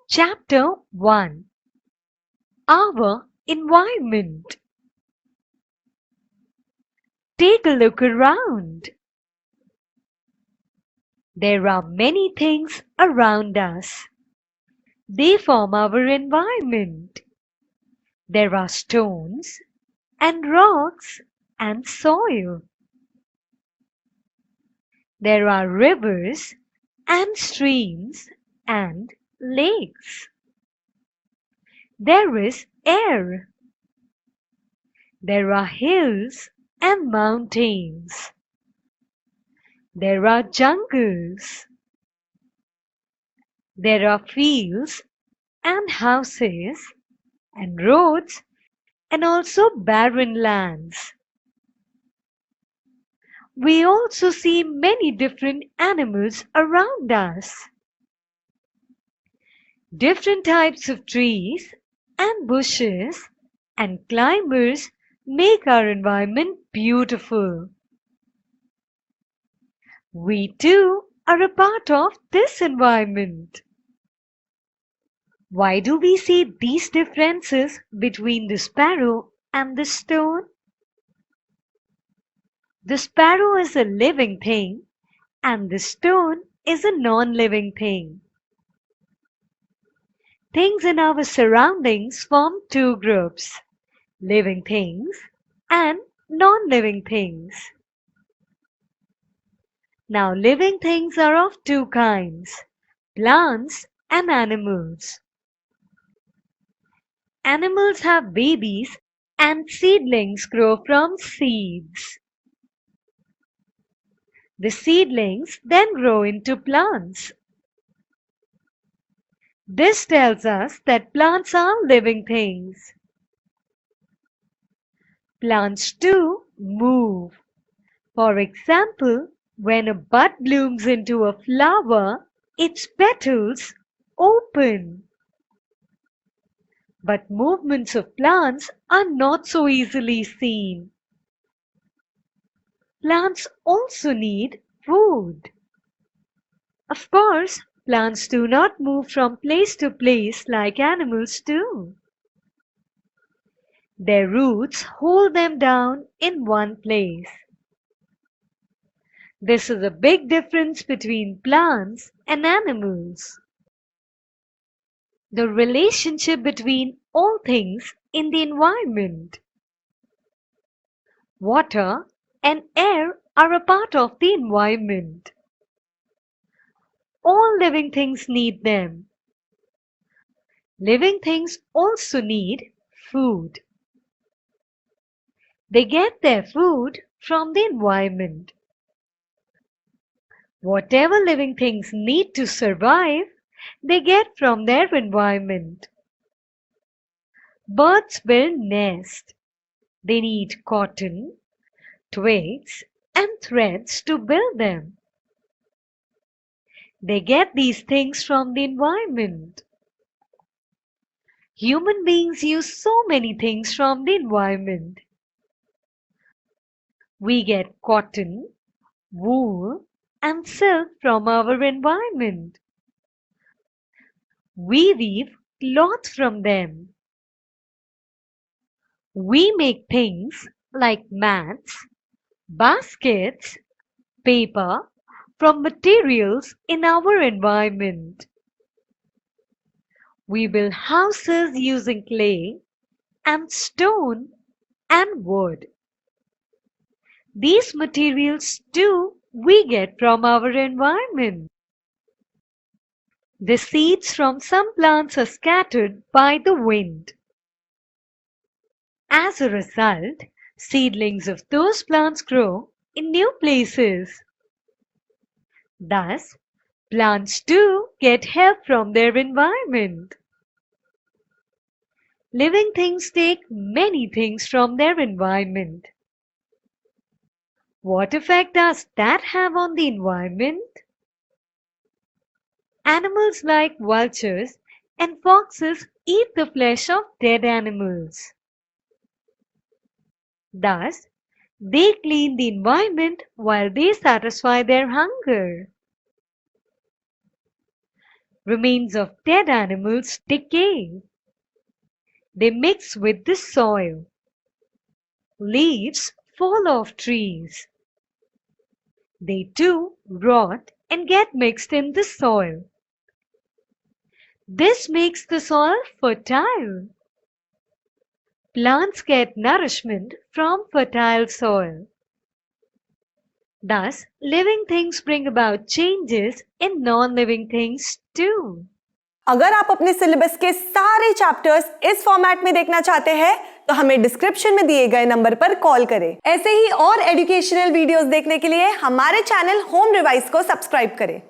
Chapter 1. Our Environment. Take a look around. There are many things around us. They form our environment. There are stones and rocks and soil. There are rivers and streams and lakes. There is air. There are hills and mountains. There are jungles. There are fields and houses and roads and also barren lands. We also see many different animals around us. Different types of trees and bushes and climbers make our environment beautiful. We too are a part of this environment. Why do we see these differences between the sparrow and the stone? The sparrow is a living thing and the stone is a non-living thing. Things in our surroundings form two groups, living things and non-living things. Now, living things are of two kinds, plants and animals. Animals have babies and seedlings grow from seeds. The seedlings then grow into plants. This tells us that plants are living things. Plants too move. For example, when a bud blooms into a flower, its petals open. But movements of plants are not so easily seen. Plants also need food. Of course, plants do not move from place to place like animals do. Their roots hold them down in one place. This is a big difference between plants and animals. The relationship between all things in the environment. Water and air are a part of the environment. All living things need them. Living things also need food. They get their food from the environment. Whatever living things need to survive, they get from their environment. Birds build nests. They need cotton, twigs, and threads to build them. They get these things from the environment. Human beings use so many things from the environment. We get cotton, wool, and silk from our environment. We weave cloth from them. We make things like mats, baskets, paper from materials in our environment. We build houses using clay and stone and wood. These materials too we get from our environment. The seeds from some plants are scattered by the wind. As a result, seedlings of those plants grow in new places. Thus, plants too get help from their environment. Living things take many things from their environment. What effect does that have on the environment? Animals like vultures and foxes eat the flesh of dead animals. Thus, they clean the environment while they satisfy their hunger. Remains of dead animals decay. They mix with the soil. Leaves fall off trees. They too rot and get mixed in the soil. This makes the soil fertile. Plants get nourishment from fertile soil. Thus, living things bring about changes in non-living things too. अगर आप अपने syllabus के सारे chapters इस format में देखना चाहते हैं तो हमें डिस्क्रिप्शन में दिए गए नंबर पर कॉल करें। ऐसे ही और एजुकेशनल वीडियोस देखने के लिए हमारे चैनल होम रिवाइज को सब्सक्राइब करें।